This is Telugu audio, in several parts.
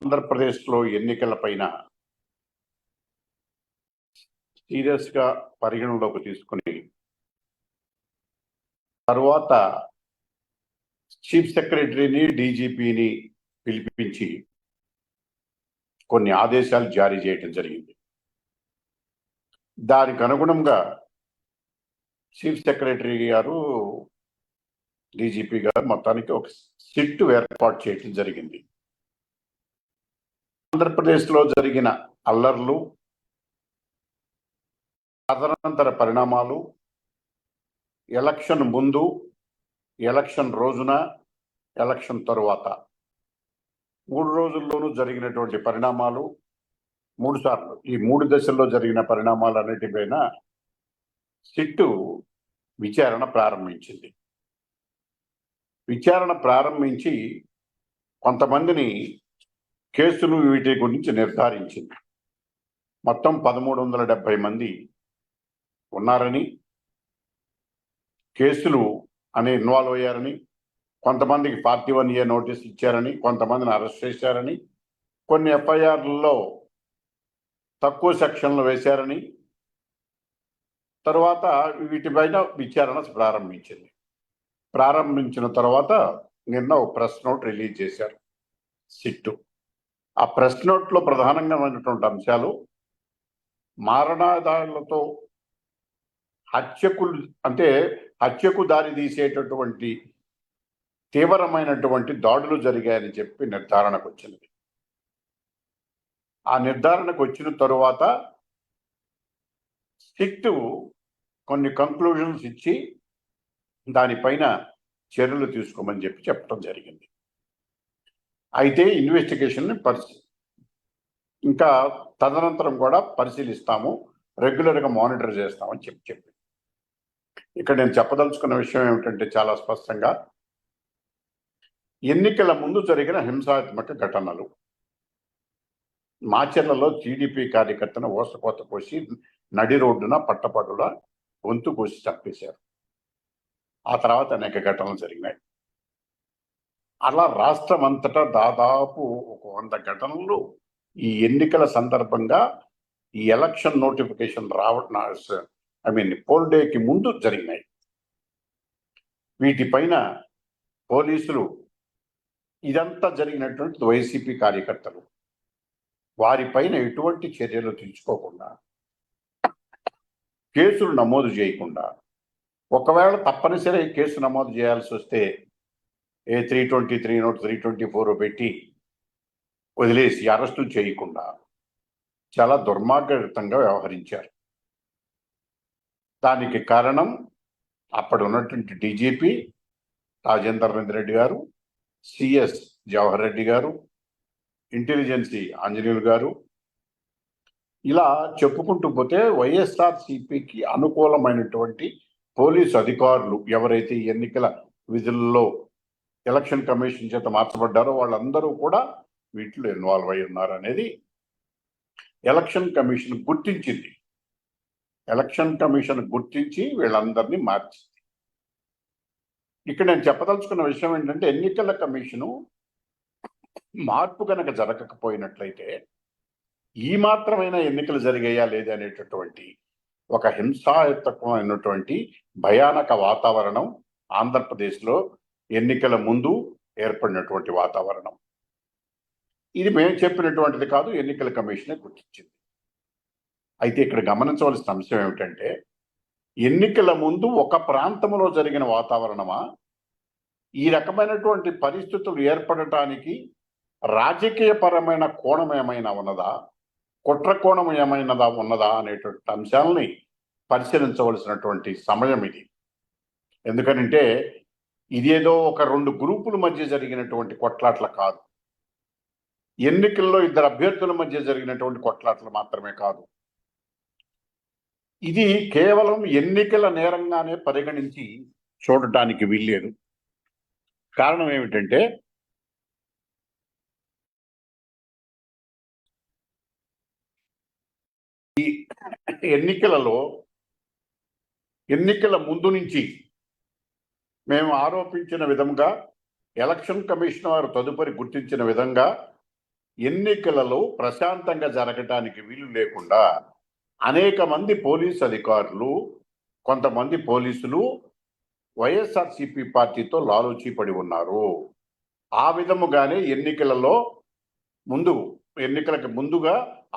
ఆంధ్రప్రదేశ్లో ఎన్నికలపైన సీరియస్గా పరిగణలోకి తీసుకుని తర్వాత చీఫ్ సెక్రటరీని డీజీపీని పిలిపించి కొన్ని ఆదేశాలు జారీ చేయడం జరిగింది. దానికి అనుగుణంగా చీఫ్ సెక్రటరీ గారు డీజీపీ గారు మొత్తానికి ఒక సిట్ ఏర్పాటు చేయడం జరిగింది. ఆంధ్రప్రదేశ్లో జరిగిన అల్లర్లు, తదనంతర పరిణామాలు, ఎలక్షన్ ముందు, ఎలక్షన్ రోజున, ఎలక్షన్ తరువాత 3 రోజుల్లోనూ జరిగినటువంటి పరిణామాలు, 3 సార్లు ఈ 3 దశల్లో జరిగిన పరిణామాలన్నిటిపైన సిట్టు విచారణ ప్రారంభించింది. విచారణ ప్రారంభించి కొంతమందిని కేసులు వీటి గురించి నిర్ధారించింది. మొత్తం 1370 మంది ఉన్నారని, కేసులు ఇన్వాల్వ్ అయ్యారని, కొంతమందికి 41A నోటీస్ ఇచ్చారని, కొంతమందిని అరెస్ట్ చేశారని, కొన్ని ఎఫ్ఐఆర్లలో తక్కువ సెక్షన్లు వేశారని, తర్వాత వీటిపైన విచారణ ప్రారంభించింది. ప్రారంభించిన తర్వాత నిన్న ఒక ప్రెస్ నోట్ రిలీజ్ చేశారు సిట్టు. ఆ ప్రెస్ నోట్లో ప్రధానంగా ఉన్నటువంటి అంశాలు మారణాదాలతో హత్యకు దారి తీసేటటువంటి తీవ్రమైనటువంటి దాడులు జరిగాయని చెప్పి నిర్ధారణకు వచ్చింది. ఆ నిర్ధారణకు వచ్చిన తరువాత సిట్టు కొన్ని కంక్లూజన్స్ ఇచ్చి దానిపైన చర్యలు తీసుకోమని చెప్పడం జరిగింది. అయితే ఇన్వెస్టిగేషన్ని ఇంకా తదనంతరం కూడా పరిశీలిస్తాము, రెగ్యులర్గా మానిటర్ చేస్తామని చెప్పి ఇక్కడ నేను చెప్పదలుచుకున్న విషయం ఏమిటంటే, చాలా స్పష్టంగా ఎన్నికల ముందు జరిగిన హింసాత్మక ఘటనలు, మాచర్లలో టీడీపీ కార్యకర్తను ఓసకోత కోసి నడి రోడ్డున పట్టపడుల గొంతు కోసి చంపేశారు. ఆ తర్వాత అనేక ఘటనలు జరిగినాయి. అలా రాష్ట్రం అంతటా దాదాపు ఒక 100 ఘటనలు ఈ ఎన్నికల సందర్భంగా ఈ ఎలక్షన్ నోటిఫికేషన్ పోల్ డేకి ముందు జరిగినాయి. వీటిపైన పోలీసులు, ఇదంతా జరిగినటువంటి వైసీపీ కార్యకర్తలు, వారిపైన ఎటువంటి చర్యలు తీసుకోకుండా, కేసులు నమోదు చేయకుండా, ఒకవేళ తప్పనిసరి కేసు నమోదు చేయాల్సి వస్తే 323 నోట్ 324 పెట్టి వదిలేసి అరెస్టులు చేయకుండా చాలా దుర్మార్గయుతంగా వ్యవహరించారు. దానికి కారణం అప్పుడు ఉన్నటువంటి డీజీపీ రాజేందర్ రెడ్డి గారు, సిఎస్ జవహర్ రెడ్డి గారు, ఇంటెలిజెన్సీ ఆంజనేయులు గారు, ఇలా చెప్పుకుంటూ పోతే వైఎస్ఆర్సీపీకి అనుకూలమైనటువంటి పోలీసు అధికారులు ఎవరైతే ఎన్నికల విధుల్లో ఎలక్షన్ కమిషన్ చేత మార్చబడ్డారో వాళ్ళందరూ కూడా వీటిలో ఇన్వాల్వ్ అయి ఉన్నారు అనేది ఎలక్షన్ కమిషన్ గుర్తించింది. ఎలక్షన్ కమిషన్ గుర్తించి వీళ్ళందరినీ మార్చింది. ఇక్కడ నేను చెప్పదలుచుకున్న విషయం ఏంటంటే, ఎన్నికల కమిషను మార్పు కనుక జరగకపోయినట్లయితే ఈ మాత్రమైన ఎన్నికలు జరిగాయా లేదనేటటువంటి ఒక హింసాయుతమైనటువంటి భయానక వాతావరణం ఆంధ్రప్రదేశ్లో ఎన్నికల ముందు ఏర్పడినటువంటి వాతావరణం. ఇది మేము చెప్పినటువంటిది కాదు, ఎన్నికల కమిషనే గుర్తించింది. అయితే ఇక్కడ గమనించవలసిన అంశం ఏమిటంటే, ఎన్నికల ముందు ఒక ప్రాంతంలో జరిగిన వాతావరణమా, ఈ రకమైనటువంటి పరిస్థితులు ఏర్పడటానికి రాజకీయపరమైన కోణం ఏమైనా ఉన్నదా, కుట్ర కోణం ఏమైనా ఉన్నదా అనేటువంటి అంశాలని పరిశీలించవలసినటువంటి సమయం ఇది. ఎందుకంటే ఇదేదో ఒక 2 గ్రూపుల మధ్య జరిగినటువంటి కొట్లాట్ల కాదు, ఎన్నికల్లో 2 అభ్యర్థుల మధ్య జరిగినటువంటి కొట్లాట్లు మాత్రమే కాదు. ఇది కేవలం ఎన్నికల నేరంగానే పరిగణించి చూడటానికి వీల్లేదు. కారణం ఏమిటంటే, ఈ ఎన్నికల ముందు నుంచి మేము ఆరోపించిన విధంగా, ఎలక్షన్ కమిషన్ వారు తదుపరి గుర్తించిన విధంగా ఎన్నికలలో ప్రశాంతంగా జరగటానికి వీలు లేకుండా అనేక మంది పోలీస్ అధికారులు, కొంతమంది పోలీసులు వైఎస్ఆర్సీపీ పార్టీతో లాలూచీ పడి ఉన్నారు. ఆ విధముగానే ఎన్నికలకు ముందుగా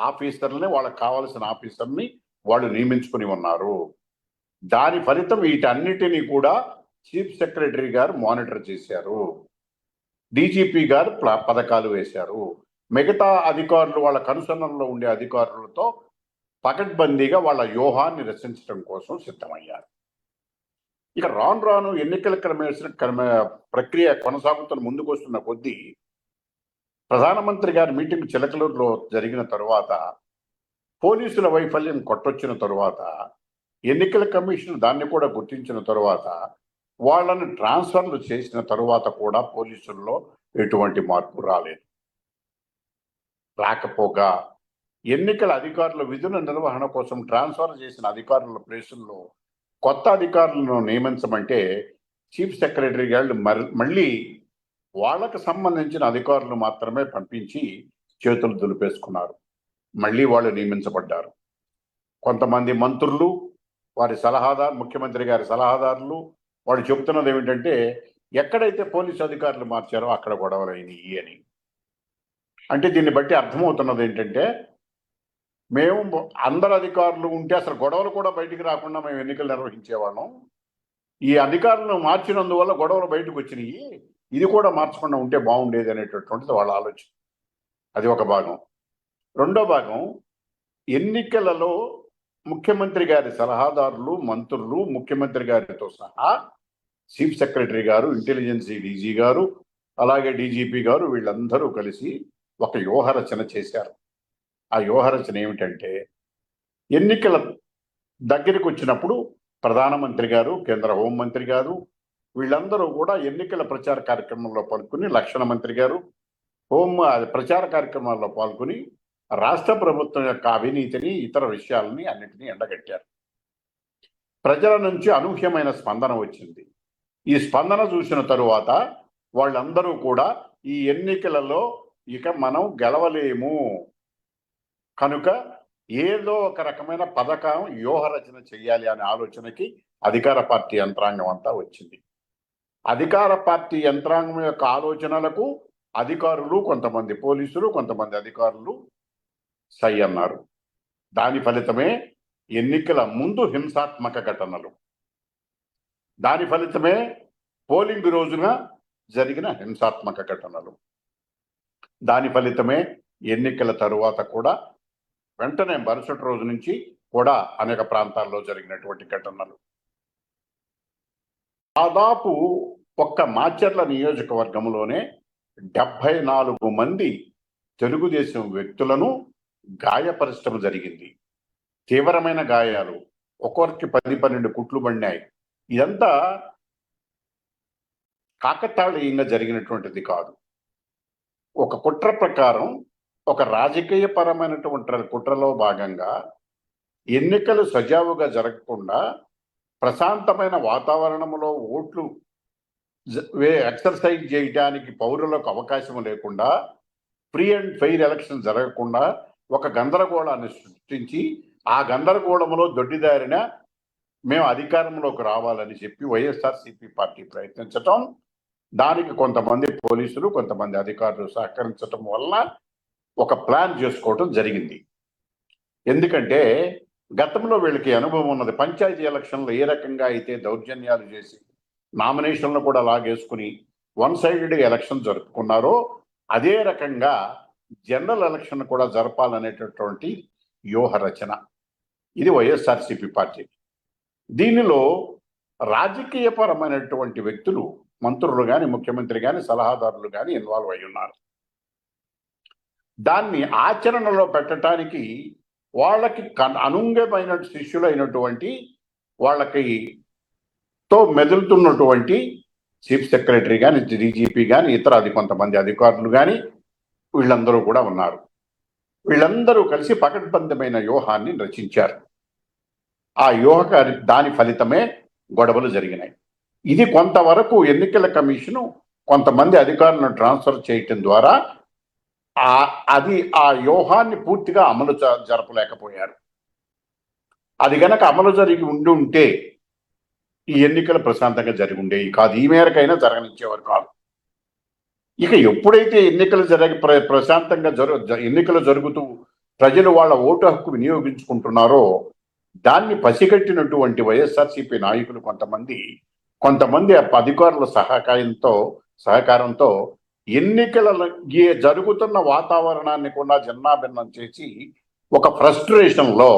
ఆఫీసర్లని, వాళ్ళకి కావాల్సిన ఆఫీసర్ని వాళ్ళు నియమించుకుని ఉన్నారు. దాని ఫలితం వీటన్నిటినీ కూడా చీఫ్ సెక్రటరీ గారు మానిటర్ చేశారు. డీజీపీ గారు పథకాలు వేశారు. మిగతా అధికారులు వాళ్ళ కనుసన్నల్లో ఉండే అధికారులతో పకడ్బందీగా వాళ్ళ వ్యూహాన్ని రచించడం కోసం సిద్ధమయ్యారు. ఇక రాను రాను ఎన్నికల ప్రక్రియ కొనసాగుతున్న ముందుకు వస్తున్న కొద్దీ ప్రధానమంత్రి గారి మీటింగ్ చిలకలూరులో జరిగిన తరువాత, పోలీసుల వైఫల్యం కొట్టొచ్చిన తరువాత, ఎన్నికల కమిషన్ దాన్ని కూడా గుర్తించిన తరువాత, వాళ్ళని ట్రాన్స్ఫర్లు చేసిన తరువాత కూడా పోలీసుల్లో ఎటువంటి మార్పు రాకపోగా ఎన్నికల అధికారుల విధుల నిర్వహణ కోసం ట్రాన్స్ఫర్ చేసిన అధికారుల ప్లేసుల్లో కొత్త అధికారులను నియమించమంటే చీఫ్ సెక్రటరీ గారు మళ్ళీ వాళ్ళకు సంబంధించిన అధికారులు మాత్రమే పంపించి చేతులు దులిపేసుకున్నారు. మళ్ళీ వాళ్ళు నియమించబడ్డారు. కొంతమంది మంత్రులు, వారి ముఖ్యమంత్రి గారి సలహాదారులు వాళ్ళు చెబుతున్నది ఏమిటంటే, ఎక్కడైతే పోలీసు అధికారులు మార్చారో అక్కడ గొడవలు అయినాయి అని. అంటే దీన్ని బట్టి అర్థమవుతున్నది ఏంటంటే, మేము అందరు అధికారులు ఉంటే అసలు గొడవలు కూడా బయటికి రాకుండా మేము ఎన్నికలు నిర్వహించేవాళ్ళం. ఈ అధికారులను మార్చినందువల్ల గొడవలు బయటకు వచ్చినాయి, ఇది కూడా మార్చకుండా ఉంటే బాగుండేది అనేటటువంటిది వాళ్ళ ఆలోచన. అది ఒక భాగం. రెండో భాగం, ఎన్నికలలో ముఖ్యమంత్రి గారి సలహాదారులు, మంత్రులు, ముఖ్యమంత్రి గారితో సహా చీఫ్ సెక్రటరీ గారు, ఇంటెలిజెన్స్ డీజీ గారు, అలాగే డీజీపీ గారు వీళ్ళందరూ కలిసి ఒక వ్యూహరచన చేశారు. ఆ వ్యూహరచన ఏమిటంటే, ఎన్నికల దగ్గరికి వచ్చినప్పుడు ప్రధానమంత్రి గారు, కేంద్ర హోంమంత్రి గారు వీళ్ళందరూ కూడా ఎన్నికల ప్రచార కార్యక్రమంలో పాల్గొని, రక్షణ మంత్రి గారు ప్రచార కార్యక్రమాల్లో పాల్గొని రాష్ట్ర ప్రభుత్వం యొక్క అవినీతిని, ఇతర విషయాలని అన్నింటినీ ఎండగట్టారు. ప్రజల నుంచి అనూహ్యమైన స్పందన వచ్చింది. ఈ స్పందన చూసిన తరువాత వాళ్ళందరూ కూడా ఈ ఎన్నికలలో ఇక మనం గెలవలేము కనుక ఏదో ఒక రకమైన పథకం, వ్యూహరచన చెయ్యాలి అనే ఆలోచనకి అధికార పార్టీ యంత్రాంగం అంతా వచ్చింది. అధికార పార్టీ యంత్రాంగం యొక్క ఆలోచనలకు అధికారులు, కొంతమంది పోలీసులు, కొంతమంది అధికారులు సై అన్నారు. దాని ఫలితమే ఎన్నికల ముందు హింసాత్మక ఘటనలు, దాని ఫలితమే పోలింగ్ రోజున జరిగిన హింసాత్మక ఘటనలు, దాని ఫలితమే ఎన్నికల తరువాత కూడా వెంటనే మరుసటి రోజు నుంచి కూడా అనేక ప్రాంతాల్లో జరిగినటువంటి ఘటనలు. దాదాపు ఒక్క మాచర్ల నియోజకవర్గంలోనే 74 మంది తెలుగుదేశం వ్యక్తులను గాయపరచడం జరిగింది. తీవ్రమైన గాయాలు, ఒక్కొక్కరికి 10-12 కుట్లు పడినాయి. ఇదంతా కాకతాళీయంగా జరిగినటువంటిది కాదు. ఒక కుట్ర ప్రకారం, ఒక రాజకీయ పరమైనటువంటి కుట్రలో భాగంగా ఎన్నికలు సజావుగా జరగకుండా, ప్రశాంతమైన వాతావరణంలో ఓట్లు ఎక్సర్సైజ్ చేయడానికి పౌరులకు అవకాశం లేకుండా, ఫ్రీ అండ్ ఫెయిర్ ఎలక్షన్ జరగకుండా ఒక గందరగోళాన్ని సృష్టించి, ఆ గందరగోళంలో దొడ్డిదారిన మేము అధికారంలోకి రావాలని చెప్పి వైఎస్ఆర్సీపీ పార్టీ ప్రయత్నించటం, దానికి కొంతమంది పోలీసులు, కొంతమంది అధికారులు సహకరించటం వల్ల ఒక ప్లాన్ చేసుకోవటం జరిగింది. ఎందుకంటే గతంలో వీళ్ళకి అనుభవం ఉన్నది. పంచాయతీ ఎలక్షన్లు ఏ రకంగా అయితే దౌర్జన్యాలు చేసి నామినేషన్లు కూడా లాగేసుకుని వన్ సైడెడ్ ఎలక్షన్ జరుపుకున్నారో, అదే రకంగా జనరల్ ఎలక్షన్ కూడా జరపాలనేటటువంటి వ్యూహ రచన. ఇది వైఎస్ఆర్సీపీ పార్టీ. దీనిలో రాజకీయపరమైనటువంటి వ్యక్తులు, మంత్రులు కానీ, ముఖ్యమంత్రి కానీ, సలహాదారులు కానీ ఇన్వాల్వ్ అయి ఉన్నారు. దాన్ని ఆచరణలో పెట్టడానికి వాళ్ళకి అనుంగమైన శిష్యులైనటువంటి, వాళ్ళకి తో మెదులుతున్నటువంటి చీఫ్ సెక్రటరీ కానీ, డీజీపీ కానీ, ఇతర కొంతమంది అధికారులు కానీ వీళ్ళందరూ కూడా ఉన్నారు. వీళ్ళందరూ కలిసి పకడ్బందమైన వ్యూహాన్ని రచించారు. ఆ దాని ఫలితమే గొడవలు జరిగినాయి. ఇది కొంతవరకు ఎన్నికల కమిషను కొంతమంది అధికారులను ట్రాన్స్ఫర్ చేయటం ద్వారా అది ఆ వ్యూహాన్ని పూర్తిగా అమలు జరపలేకపోయారు. అది గనక అమలు జరిగి ఉంటే ఈ ఎన్నికలు ప్రశాంతంగా జరిగి ఉండేవి కాదు. ఈ మేరకైనా జరగనిచ్చేవారు కాదు. ఇక ఎప్పుడైతే ఎన్నికలు ప్రశాంతంగా ఎన్నికలు జరుగుతూ ప్రజలు వాళ్ళ ఓటు హక్కు వినియోగించుకుంటున్నారో దాన్ని పసిగట్టినటువంటి వైఎస్ఆర్సీపీ నాయకులు కొంతమంది అధికారుల సహకారంతో ఎన్నికల జరుగుతున్న వాతావరణాన్ని కూడా చిన్నాభిన్నం చేసి ఒక ఫ్రస్ట్రేషన్లో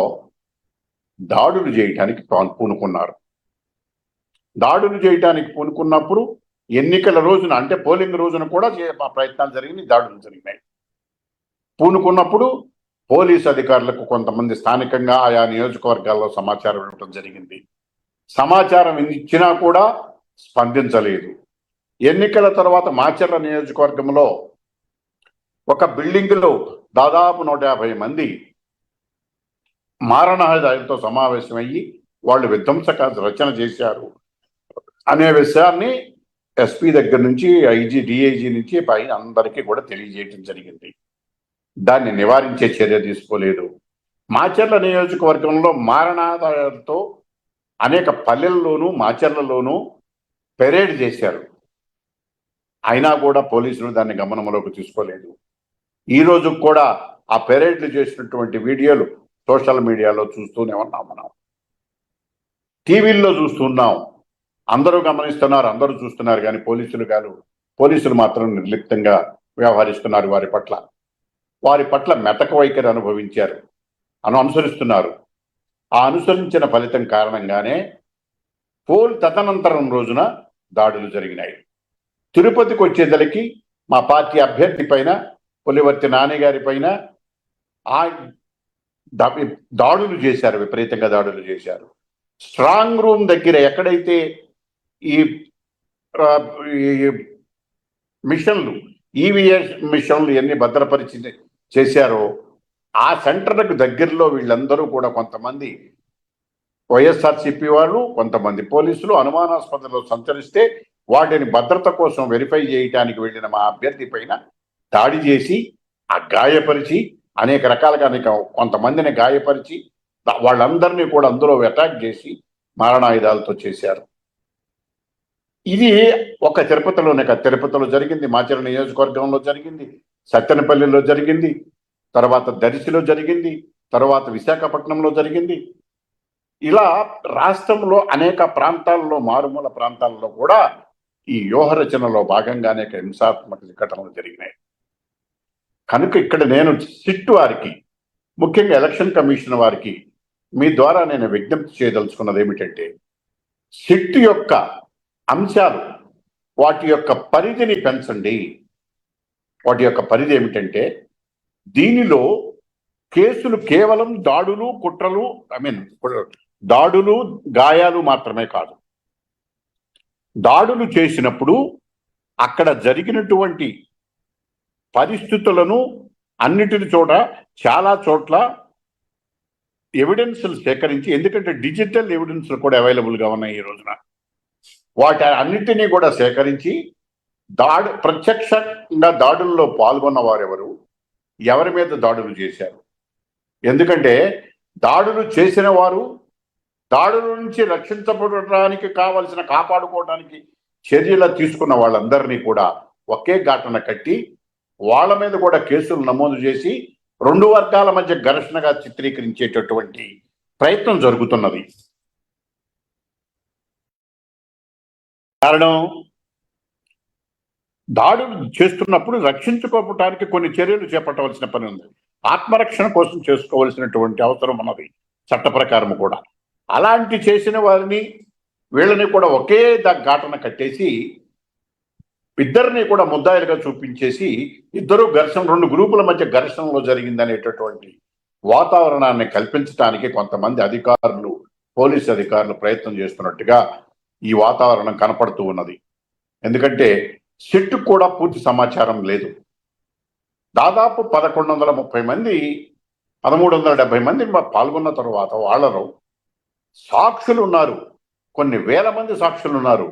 దాడులు చేయడానికి పూనుకున్నారు. దాడులు చేయడానికి పూనుకున్నప్పుడు ఎన్నికల రోజున అంటే పోలింగ్ రోజున కూడా ప్రయత్నాలు జరిగినాయి, దాడులు జరిగినాయి. పూనుకున్నప్పుడు పోలీసు అధికారులకు కొంతమంది స్థానికంగా ఆయా నియోజకవర్గాల్లో సమాచారం ఇవ్వడం జరిగింది. సమాచారం ఇచ్చినా కూడా స్పందించలేదు. ఎన్నికల తర్వాత మాచర్ల నియోజకవర్గంలో ఒక బిల్డింగ్లో దాదాపు 150 మంది మారణాయుధాలతో సమావేశమయ్యి వాళ్ళు విధ్వంసక రచన చేశారు అనే విషయాన్ని ఎస్పీ దగ్గర నుంచి డిఐజీ నుంచి పైన అందరికీ కూడా తెలియజేయడం జరిగింది. దాన్ని నివారించే చర్య తీసుకోలేదు. మాచర్ల నియోజకవర్గంలో మారణాయుధాలతో అనేక పల్లెల్లోనూ మాచర్లలోనూ పెరేడ్ చేశారు. అయినా కూడా పోలీసులు దాన్ని గమనంలోకి తీసుకోలేదు. ఈ రోజు కూడా ఆ పెరేడ్లు చేసినటువంటి వీడియోలు సోషల్ మీడియాలో చూస్తూనే ఉన్నాం, మనం టీవీల్లో చూస్తున్నాం, అందరూ గమనిస్తున్నారు, అందరూ చూస్తున్నారు. కానీ పోలీసులు మాత్రం నిర్లిప్తంగా వ్యవహరిస్తున్నారు. వారి పట్ల మెతక వైఖరి అనుసరిస్తున్నారు. ఆ అనుసరించిన ఫలితం కారణంగానే తదనంతరం రోజున దాడులు జరిగినాయి. తిరుపతికి వచ్చేదలికి మా పార్టీ అభ్యర్థి పైన పులివర్తి నాని గారి పైన దాడులు చేశారు, విపరీతంగా దాడులు చేశారు. స్ట్రాంగ్ రూమ్ దగ్గర ఎక్కడైతే ఈ మిషన్లు ఈవీఎస్ మిషన్లు ఎన్ని భద్రపరిచి చేశారో ఆ సెంటర్లకు దగ్గరలో వీళ్ళందరూ కూడా కొంతమంది వైఎస్ఆర్సీపీ వాళ్ళు, కొంతమంది పోలీసులు అనుమానాస్పదలో సంచరిస్తే వాటిని భద్రత కోసం వెరిఫై చేయడానికి వెళ్ళిన మా అభ్యర్థి పైన దాడి చేసి గాయపరిచి అనేక రకాలుగా కొంతమందిని గాయపరిచి వాళ్ళందరినీ కూడా అందులో అటాక్ చేసి మారణాయుధాలతో చేశారు. ఇది ఒక తిరుపతిలో జరిగింది, మాచర్ల నియోజకవర్గంలో జరిగింది, సత్తెనపల్లిలో జరిగింది, తర్వాత దర్శిలో జరిగింది, తర్వాత విశాఖపట్నంలో జరిగింది. ఇలా రాష్ట్రంలో అనేక ప్రాంతాల్లో, మారుమూల ప్రాంతాల్లో కూడా ఈ వ్యూహ రచనలో భాగంగా అనేక హింసాత్మక ఘటనలు జరిగినాయి. కనుక ఇక్కడ నేను సిట్ వారికి, ముఖ్యంగా ఎలక్షన్ కమిషన్ వారికి మీ ద్వారా నేను విజ్ఞప్తి చేయదలుచుకున్నది ఏమిటంటే, సిట్ యొక్క అంశాలు వాటి యొక్క పరిధిని పెంచండి. వాటి యొక్క పరిధి ఏమిటంటే, దీనిలో కేసులు కేవలం దాడులు, కుట్రలు, దాడులు, గాయాలు మాత్రమే కాదు. దాడులు చేసినప్పుడు అక్కడ జరిగినటువంటి పరిస్థితులను చాలా చోట్ల ఎవిడెన్స్లు సేకరించి, ఎందుకంటే డిజిటల్ ఎవిడెన్స్లు కూడా అవైలబుల్గా ఉన్నాయి ఈ రోజున, వాటి అన్నిటినీ కూడా సేకరించి ప్రత్యక్షంగా దాడుల్లో పాల్గొన్న వారెవరు, ఎవరి మీద దాడులు చేశారు. ఎందుకంటే దాడులు చేసిన వారు దాడుల నుంచి రక్షించబడడానికి కాపాడుకోవడానికి చర్యలు తీసుకున్న వాళ్ళందరినీ కూడా ఒకే ఘటన కట్టి వాళ్ళ మీద కూడా కేసులు నమోదు చేసి 2 వర్గాల మధ్య ఘర్షణగా చిత్రీకరించేటటువంటి ప్రయత్నం జరుగుతున్నది. కారణం, దాడులు చేస్తున్నప్పుడు రక్షించుకోవటానికి కొన్ని చర్యలు చేపట్టవలసిన పని ఉంది. ఆత్మరక్షణ కోసం చేసుకోవలసినటువంటి అవసరం ఉన్నది చట్ట ప్రకారం కూడా. అలాంటి చేసిన వారిని వీళ్ళని కూడా ఒకే ఘటన కట్టేసి ఇద్దరిని కూడా ముద్దాయిలుగా చూపించేసి ఇద్దరు 2 గ్రూపుల మధ్య ఘర్షణలో జరిగిందనేటటువంటి వాతావరణాన్ని కల్పించడానికి కొంతమంది అధికారులు, పోలీసు అధికారులు ప్రయత్నం చేస్తున్నట్టుగా ఈ వాతావరణం కనపడుతూ ఉన్నది. ఎందుకంటే సిట్ కూడా పూర్తి సమాచారం లేదు. దాదాపు 1130 మంది, 1370 మంది పాల్గొన్న తర్వాత వాళ్ళలో సాక్షులు ఉన్నారు, కొన్ని వేల మంది సాక్షులు ఉన్నారు.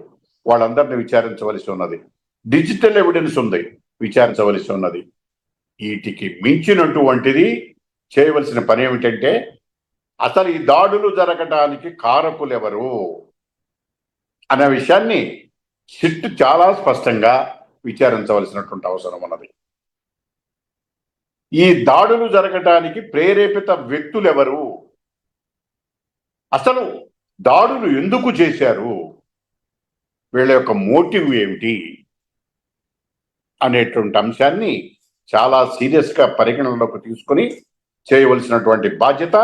వాళ్ళందరినీ విచారించవలసి ఉన్నది. డిజిటల్ ఎవిడెన్స్ ఉంది, విచారించవలసి ఉన్నది. వీటికి మించినటువంటిది చేయవలసిన పని ఏమిటంటే అసలు ఈ దాడులు జరగడానికి కారకులు ఎవరు అనే విషయాన్ని సిట్ చాలా స్పష్టంగా విచారించవలసినటువంటి అవసరం ఉన్నది. ఈ దాడులు జరగడానికి ప్రేరేపిత వ్యక్తులు ఎవరు, అసలు దాడులు ఎందుకు చేశారు, వీళ్ళ యొక్క మోటివ్ ఏమిటి అనేటువంటి అంశాన్ని చాలా సీరియస్ గా పరిగణనలోకి తీసుకొని చేయవలసినటువంటి బాధ్యత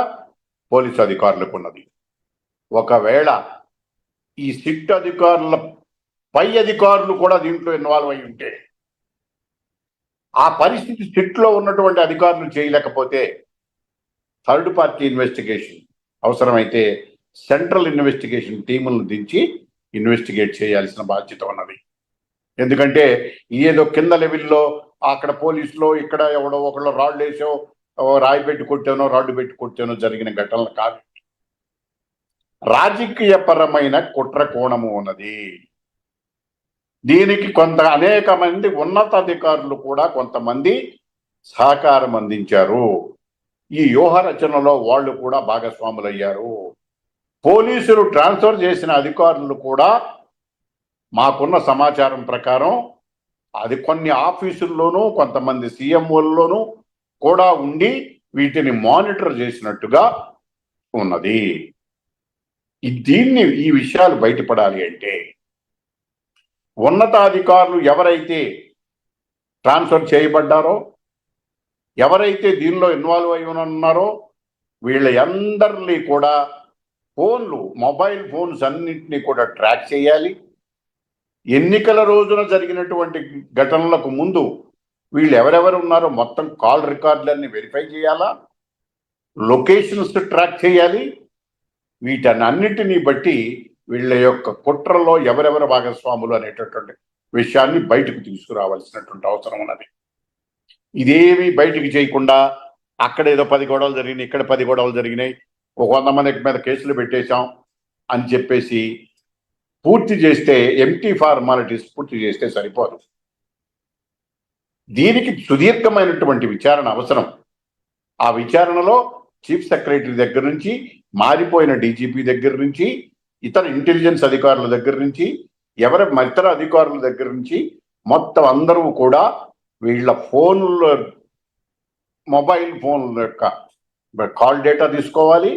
పోలీసు అధికారులకు ఉన్నది. ఒకవేళ ఈ సిట్ అధికారుల పై అధికారులు కూడా దీంట్లో ఇన్వాల్వ్ అయి ఉంటే ఆ పరిస్థితి సిట్ లో ఉన్నటువంటి అధికారులు చేయలేకపోతే థర్డ్ పార్టీ ఇన్వెస్టిగేషన్ అవసరమైతే సెంట్రల్ ఇన్వెస్టిగేషన్ టీములను దించి ఇన్వెస్టిగేట్ చేయాల్సిన బాధ్యత ఉన్నది. ఎందుకంటే ఏదో కింద లెవెల్లో అక్కడ పోలీసులో ఇక్కడ ఎవడో ఒకళ్ళు రాళ్ళు వేసో రాయి పెట్టి కొట్టానో రాడ్డు పెట్టి కొట్టానో జరిగిన ఘటనలు కాదు. రాజకీయపరమైన కుట్ర కోణము ఉన్నది. దీనికి అనేక మంది ఉన్నతాధికారులు కూడా కొంతమంది సహకారం అందించారు. ఈ వ్యూహ రచనలో వాళ్ళు కూడా భాగస్వాములయ్యారు. పోలీసులు ట్రాన్స్ఫర్ చేసిన అధికారులు కూడా మాకున్న సమాచారం ప్రకారం అది కొన్ని ఆఫీసుల్లోనూ కొంతమంది సీఎంఓల్లోనూ కూడా ఉండి వీటిని మానిటర్ చేసినట్టుగా ఉన్నది. ఈ విషయాలు బయటపడాలి అంటే ఉన్నతాధికారులు ఎవరైతే ట్రాన్స్ఫర్ చేయబడ్డారో, ఎవరైతే దీనిలో ఇన్వాల్వ్ అయి ఉన్నారో వీళ్ళ అందరినీ కూడా మొబైల్ ఫోన్స్ అన్నింటినీ కూడా ట్రాక్ చేయాలి. ఎన్నికల రోజున జరిగినటువంటి ఘటనలకు ముందు వీళ్ళు ఎవరెవరు ఉన్నారో మొత్తం కాల్ రికార్డులన్నీ వెరిఫై చేయాలా, లొకేషన్స్ ట్రాక్ చేయాలి. వీటన్నిటినీ బట్టి వీళ్ళ యొక్క కుట్రలో ఎవరెవరు భాగస్వాములు అనేటటువంటి విషయాన్ని బయటకు తీసుకురావాల్సినటువంటి అవసరం ఉన్నది. ఇదేమీ బయటికి చేయకుండా అక్కడ ఏదో 10 గొడవలు జరిగినాయి, ఇక్కడ 10 గొడవలు జరిగినాయి, 100 మంది మీద కేసులు పెట్టేశాం అని చెప్పేసి పూర్తి చేస్తే, ఎంటీ ఫార్మాలిటీస్ పూర్తి చేస్తే సరిపోదు. దీనికి సుదీర్ఘమైనటువంటి విచారణ అవసరం. ఆ విచారణలో చీఫ్ సెక్రటరీ దగ్గర నుంచి, మారిపోయిన డీజీపీ దగ్గర నుంచి, ఇతర ఇంటెలిజెన్స్ అధికారుల దగ్గర నుంచి, ఇతర అధికారుల దగ్గర నుంచి మొత్తం అందరూ కూడా వీళ్ళ మొబైల్ ఫోన్ల యొక్క కాల్ డేటా తీసుకోవాలి,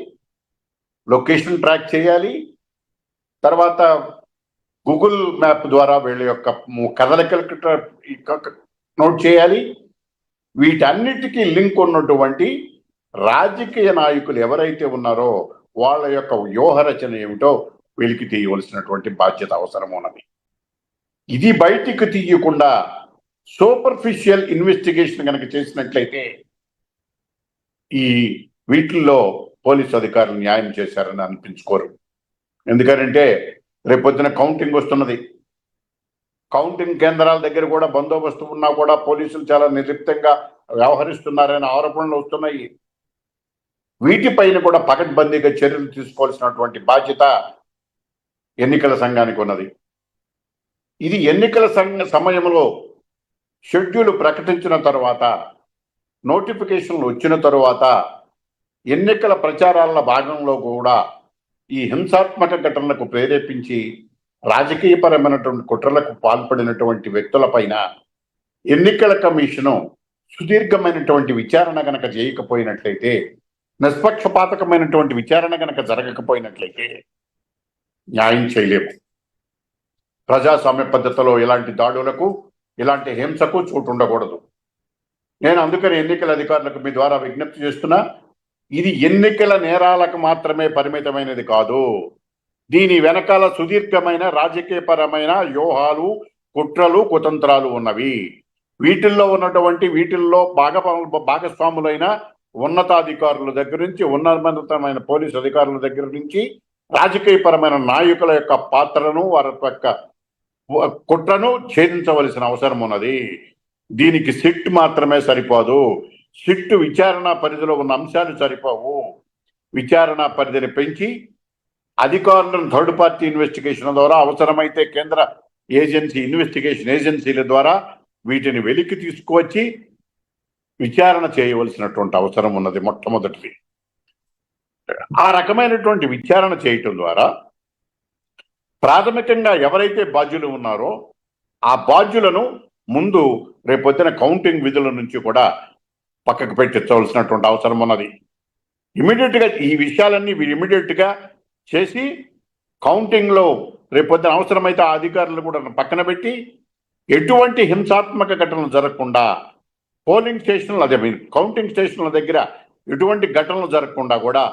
లొకేషన్ ట్రాక్ చేయాలి, తర్వాత గూగుల్ మ్యాప్ ద్వారా వీళ్ళ యొక్క కదలికలు నోట్ చేయాలి. వీటన్నిటికీ లింక్ ఉన్నటువంటి రాజకీయ నాయకులు ఎవరైతే ఉన్నారో వాళ్ళ యొక్క వ్యూహ రచన ఏమిటో వెలికి తీయవలసినటువంటి బాధ్యత అవసరం ఉన్నది. ఇది బయటికి తీయకుండా సూపర్ఫిషియల్ ఇన్వెస్టిగేషన్ కనుక చేసినట్లయితే వీటిల్లో పోలీసు అధికారులు న్యాయం చేశారని అనిపించుకోరు. ఎందుకంటే రేపొద్దున కౌంటింగ్ వస్తున్నది. కౌంటింగ్ కేంద్రాల దగ్గర కూడా బందోబస్తు ఉన్నా కూడా పోలీసులు చాలా నిర్లిప్తంగా వ్యవహరిస్తున్నారనే ఆరోపణలు వస్తున్నాయి. వీటిపైన కూడా పకడ్బందీగా చర్యలు తీసుకోవాల్సినటువంటి బాధ్యత ఎన్నికల సంఘానికి ఉన్నది. ఇది ఎన్నికల సమయంలో షెడ్యూల్ ప్రకటించిన తర్వాత, నోటిఫికేషన్లు వచ్చిన తరువాత ఎన్నికల ప్రచారాల భాగంలో కూడా ఈ హింసాత్మక ఘటనలకు ప్రేరేపించి రాజకీయపరమైనటువంటి కుట్రలకు పాల్పడినటువంటి వ్యక్తులపైన ఎన్నికల కమిషను సుదీర్ఘమైనటువంటి విచారణ గనక చేయకపోయినట్లయితే, నిష్పక్షపాతకమైనటువంటి విచారణ గనక జరగకపోయినట్లయితే న్యాయం చేయలేము. ప్రజాస్వామ్య పద్ధతిలో ఇలాంటి దాడులకు, ఇలాంటి హింసకు చోటు ఉండకూడదు. నేను అందుకని ఎన్నికల అధికారులకు మీ ద్వారా విజ్ఞప్తి చేస్తున్నా, ఇది ఎన్నికల నేరాలకు మాత్రమే పరిమితమైనది కాదు. దీని వెనకాల సుదీర్ఘమైన రాజకీయపరమైన వ్యూహాలు, కుట్రలు, కుతంత్రాలు ఉన్నవి. వీటిల్లో భాగస్వాములైన ఉన్నతాధికారుల దగ్గర నుంచి, ఉన్నతమైన పోలీసు అధికారుల దగ్గర నుంచి, రాజకీయపరమైన నాయకుల యొక్క పాత్రను, వారి యొక్క కుట్రను ఛేదించవలసిన అవసరం ఉన్నది. దీనికి సిట్ మాత్రమే సరిపోదు. సిట్ విచారణ పరిధిలో ఉన్న అంశాలు సరిపోవు. విచారణ పరిధిని పెంచి అధికారులను థర్డ్ పార్టీ ఇన్వెస్టిగేషన్ ద్వారా, అవసరమైతే కేంద్ర ఇన్వెస్టిగేషన్ ఏజెన్సీల ద్వారా వీటిని వెలికి తీసుకువచ్చి విచారణ చేయవలసినటువంటి అవసరం ఉన్నది. మొట్టమొదటిది ఆ రకమైనటువంటి విచారణ చేయటం ద్వారా ప్రాథమికంగా ఎవరైతే బాధ్యులు ఉన్నారో ఆ బాధ్యులను ముందు రేపొద్దున కౌంటింగ్ విధుల నుంచి కూడా పక్కకు పెట్టించవలసినటువంటి అవసరం ఉన్నది. ఇమీడియట్ గా ఈ విషయాలన్నీ ఇమీడియట్ గా చేసి కౌంటింగ్ లో రేపొద్దున అవసరమైతే ఆ అధికారులు కూడా పక్కన పెట్టి ఎటువంటి హింసాత్మక ఘటనలు జరగకుండా పోలింగ్ స్టేషన్లు అదే కౌంటింగ్ స్టేషన్ల దగ్గర ఎటువంటి ఘటనలు జరగకుండా కూడా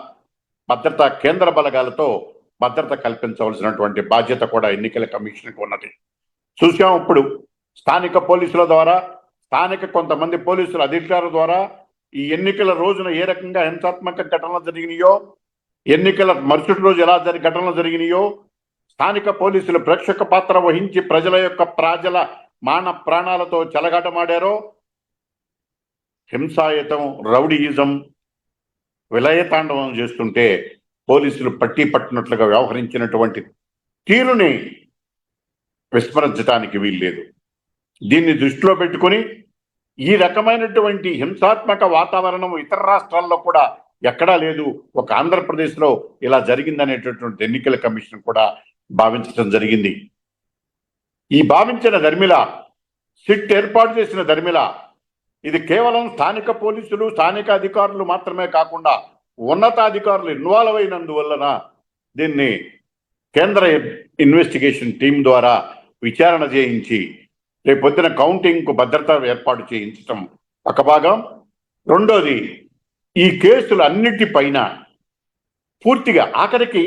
భద్రతా కేంద్ర బలగాలతో భద్రత కల్పించవలసినటువంటి బాధ్యత కూడా ఎన్నికల కమిషన్కి ఉన్నది. చూసాం ఇప్పుడు స్థానిక పోలీసుల ద్వారా, స్థానిక కొంతమంది పోలీసుల అధికారుల ద్వారా ఈ ఎన్నికల రోజున ఏ రకంగా హింసాత్మక ఘటనలు జరిగినాయో, ఎన్నికల మరుసటి రోజు ఎలా ఘటనలు జరిగినాయో, స్థానిక పోలీసులు ప్రేక్షక పాత్ర వహించి ప్రజల మాన ప్రాణాలతో చెలగాటమాడారో, హింసాయుతం రౌడీయిజం విలయతాండవం చేస్తుంటే పోలీసులు పట్టినట్లుగా వ్యవహరించినటువంటి తీరుని విస్మరించడానికి వీల్లేదు. దీన్ని దృష్టిలో పెట్టుకుని ఈ రకమైనటువంటి హింసాత్మక వాతావరణం ఇతర రాష్ట్రాల్లో కూడా ఎక్కడా లేదు, ఒక ఆంధ్రప్రదేశ్లో ఇలా జరిగిందనేటటువంటి ఎన్నికల కమిషన్ కూడా భావించడం జరిగింది. ఈ భావించిన ధర్మిల సిట్ ఏర్పాటు చేసిన ధర్మిల ఇది కేవలం స్థానిక పోలీసులు, స్థానిక అధికారులు మాత్రమే కాకుండా ఉన్నతాధికారులు ఇన్వాల్వ్ అయినందువలన దీన్ని కేంద్ర ఇన్వెస్టిగేషన్ టీం ద్వారా విచారణ చేయించి రేపొద్దున కౌంటింగ్ కు భద్రత ఏర్పాటు చేయించటం ఒక భాగం. రెండోది, ఈ కేసులు అన్నిటిపైన పూర్తిగా ఆఖరికి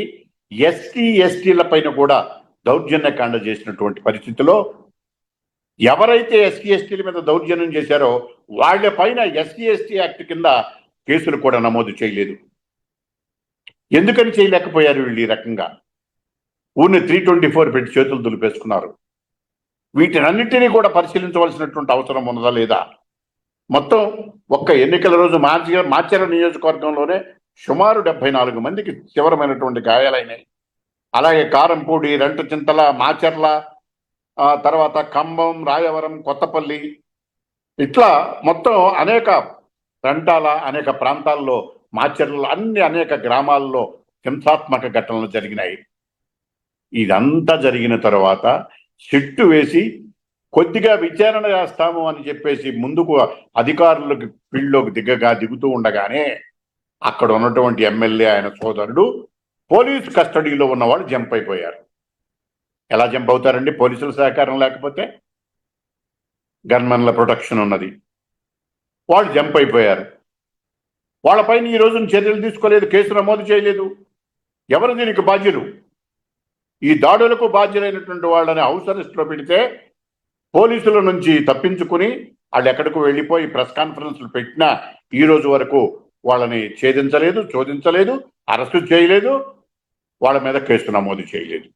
ఎస్టీల పైన కూడా దౌర్జన్యకాండ చేసినటువంటి పరిస్థితిలో ఎవరైతే ఎస్టీల మీద దౌర్జన్యం చేశారో వాళ్ళ పైన ఎస్సీ యాక్ట్ కింద కేసులు కూడా నమోదు చేయలేదు. ఎందుకని చేయలేకపోయారు వీళ్ళు? ఈ రకంగా ఊరిని 324 పెట్టి చేతులు దులిపేసుకున్నారు. వీటినన్నిటినీ కూడా పరిశీలించవలసినటువంటి అవసరం ఉన్నదా లేదా? మొత్తం ఒక్క ఎన్నికల రోజు మాచర్ల నియోజకవర్గంలోనే సుమారు 74 మందికి తీవ్రమైనటువంటి గాయాలైనాయి. అలాగే కారంపూడి, రెంటచింతల, మాచర్ల, తర్వాత ఖమ్మం, రాయవరం, కొత్తపల్లి, ఇట్లా మొత్తం అనేక రంటాల అనేక ప్రాంతాల్లో, మాచర్లలో అనేక గ్రామాల్లో హింసాత్మక ఘటనలు జరిగినాయి. ఇదంతా జరిగిన తర్వాత సిట్టు వేసి కొద్దిగా విచారణ చేస్తాము అని చెప్పేసి ముందుకు అధికారులకు ఫీల్డ్లోకి దిగుతూ ఉండగానే అక్కడ ఉన్నటువంటి ఎమ్మెల్యే, ఆయన సోదరుడు పోలీసు కస్టడీలో ఉన్నవాళ్ళు జంప్ అయిపోయారు. ఎలా జంప్ అవుతారండి? పోలీసుల సహకారం లేకపోతే. గన్మెన్ల ప్రొటెక్షన్ ఉన్నది. వాళ్ళు జంప్ అయిపోయారు. వాళ్ళపైన ఈ రోజున చర్యలు తీసుకోలేదు, కేసు నమోదు చేయలేదు. ఎవరు దీనికి బాధ్యులు? ఈ దాడులకు బాధ్యులైనటువంటి వాళ్ళని హౌస్ అరెస్ట్లో పెడితే పోలీసుల నుంచి తప్పించుకుని వాళ్ళు ఎక్కడికి వెళ్ళిపోయి ప్రెస్ కాన్ఫరెన్స్లు పెట్టినా ఈ రోజు వరకు వాళ్ళని ఛేదించలేదు, శోధించలేదు, అరెస్టు చేయలేదు, వాళ్ళ మీద కేసు నమోదు చేయలేదు.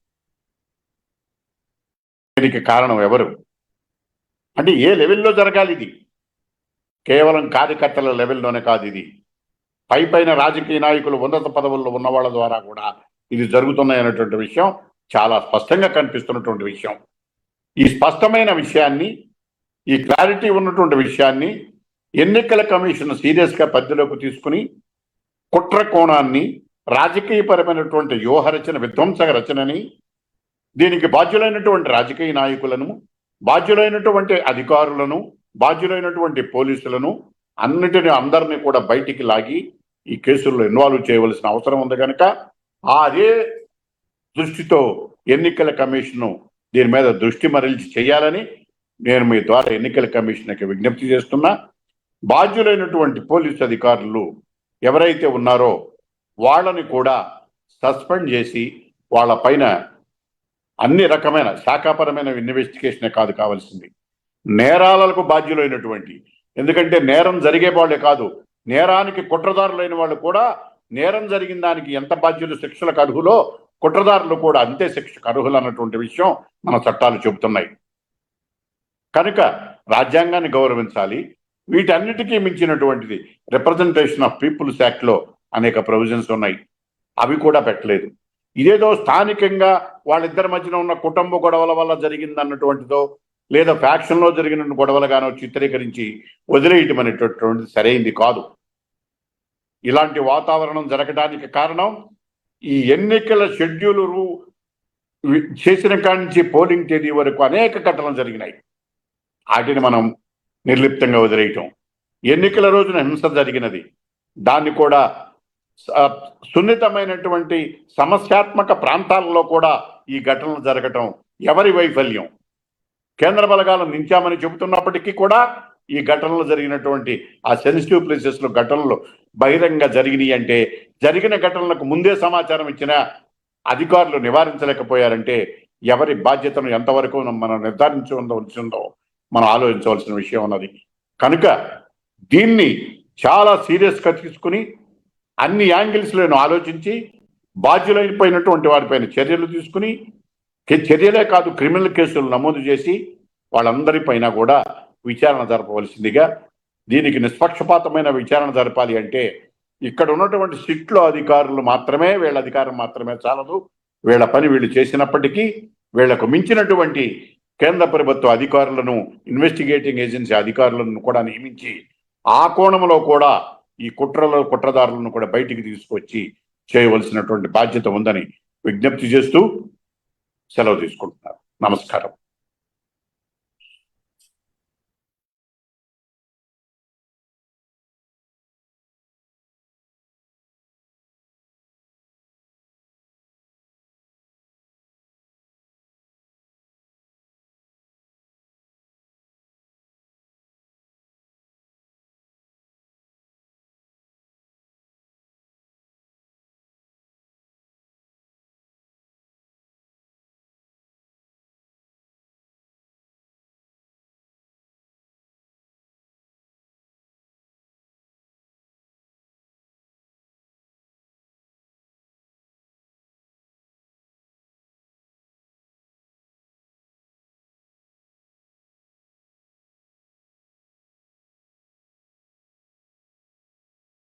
దీనికి కారణం ఎవరు? అంటే ఏ లెవెల్లో జరగాలి ఇది? కేవలం కార్యకర్తల లెవెల్లోనే కాదు, ఇది పైన రాజకీయ నాయకులు, ఉన్నత పదవుల్లో ఉన్న వాళ్ళ ద్వారా కూడా ఇది జరుగుతున్నాయనేటువంటి విషయం చాలా స్పష్టంగా కనిపిస్తున్నటువంటి విషయం. ఈ స్పష్టమైన విషయాన్ని, ఈ క్లారిటీ ఉన్నటువంటి విషయాన్ని ఎన్నికల కమిషన్ సీరియస్గా పరిధిలోకి తీసుకుని కుట్ర కోణాన్ని, రాజకీయపరమైనటువంటి వ్యూహరచన, విధ్వంసక రచనని, దీనికి బాధ్యులైనటువంటి రాజకీయ నాయకులను, బాధ్యులైనటువంటి అధికారులను, బాధ్యులైనటువంటి పోలీసులను అందరినీ కూడా బయటికి లాగి ఈ కేసుల్లో ఇన్వాల్వ్ చేయవలసిన అవసరం ఉంది కనుక అదే దృష్టితో ఎన్నికల కమిషను దీని మీద దృష్టి మరల్చి చేయాలని నేను మీ ద్వారా ఎన్నికల కమిషన్కి విజ్ఞప్తి చేస్తున్నా. బాధ్యులైనటువంటి పోలీసు అధికారులు ఎవరైతే ఉన్నారో వాళ్ళని కూడా సస్పెండ్ చేసి వాళ్ళ పైన అన్ని రకమైన శాఖాపరమైన ఇన్వెస్టిగేషనే కాదు కావాల్సింది, నేరాలకు బాధ్యులైనటువంటి, ఎందుకంటే నేరం జరిగే వాళ్ళే కాదు, నేరానికి కుట్రదారులైన వాళ్ళు కూడా నేరం జరిగిన దానికి ఎంత బాధ్యులు శిక్షలకు అర్హులో కుట్రదారులు కూడా అంతే శిక్షకు అర్హులు అన్నటువంటి విషయం మన చట్టాలు చెబుతున్నాయి. కనుక రాజ్యాంగాన్ని గౌరవించాలి. వీటన్నిటికీ మించినటువంటిది రిప్రజెంటేషన్ ఆఫ్ పీపుల్స్ యాక్ట్లో అనేక ప్రొవిజన్స్ ఉన్నాయి, అవి కూడా పెట్టలేదు. ఇదేదో స్థానికంగా వాళ్ళిద్దరి మధ్యన ఉన్న కుటుంబ గొడవల వల్ల జరిగిందన్నటువంటిదో, లేదా ఫ్యాక్షన్లో జరిగిన గొడవలుగానో చిత్రీకరించి వదిలేయటం అనేటటువంటిది సరైంది కాదు. ఇలాంటి వాతావరణం జరగడానికి కారణం ఈ ఎన్నికల షెడ్యూల్ చేసిన కాడి నుంచి పోలింగ్ తేదీ వరకు అనేక ఘటనలు జరిగినాయి. వాటిని మనం నిర్లిప్తంగా వదిలేయటం, ఎన్నికల రోజున హింస జరిగినది, దాన్ని కూడా సున్నితమైనటువంటి సమస్యాత్మక ప్రాంతాలలో కూడా ఈ ఘటనలు జరగటం ఎవరి వైఫల్యం? కేంద్ర బలగాలను నించామని చెబుతున్నప్పటికీ కూడా ఈ ఘటనలు జరిగినటువంటి ఆ సెన్సిటివ్ ప్లేసెస్ లో ఘటనలు బహిరంగ జరిగినాయి అంటే, జరిగిన ఘటనలకు ముందే సమాచారం ఇచ్చిన అధికారులు నివారించలేకపోయారంటే ఎవరి బాధ్యతను ఎంతవరకు మనం నిర్ధారించవలసిందో మనం ఆలోచించవలసిన విషయం ఉన్నది. కనుక దీన్ని చాలా సీరియస్గా తీసుకుని అన్ని యాంగిల్స్లను ఆలోచించి బాధ్యులైపోయినటువంటి వారిపైన చర్యలు తీసుకుని, చర్యలే కాదు క్రిమినల్ కేసులు నమోదు చేసి వాళ్ళందరిపైన కూడా విచారణ జరపవలసిందిగా, దీనికి నిష్పక్షపాతమైన విచారణ జరపాలి అంటే ఇక్కడ ఉన్నటువంటి సిట్లో అధికారులు మాత్రమే, వీళ్ళ అధికారం మాత్రమే చాలదు. వీళ్ళ పని వీళ్ళు చేసినప్పటికీ వీళ్లకు మించినటువంటి కేంద్ర ప్రభుత్వ అధికారులను, ఇన్వెస్టిగేటింగ్ ఏజెన్సీ అధికారులను కూడా నియమించి ఆ కోణంలో కూడా ఈ కుట్రదారులను కూడా బయటికి తీసుకొచ్చి చేయవలసినటువంటి బాధ్యత ఉందని విజ్ఞప్తి చేస్తూ సెలవు తీసుకుంటున్నారు. నమస్కారం.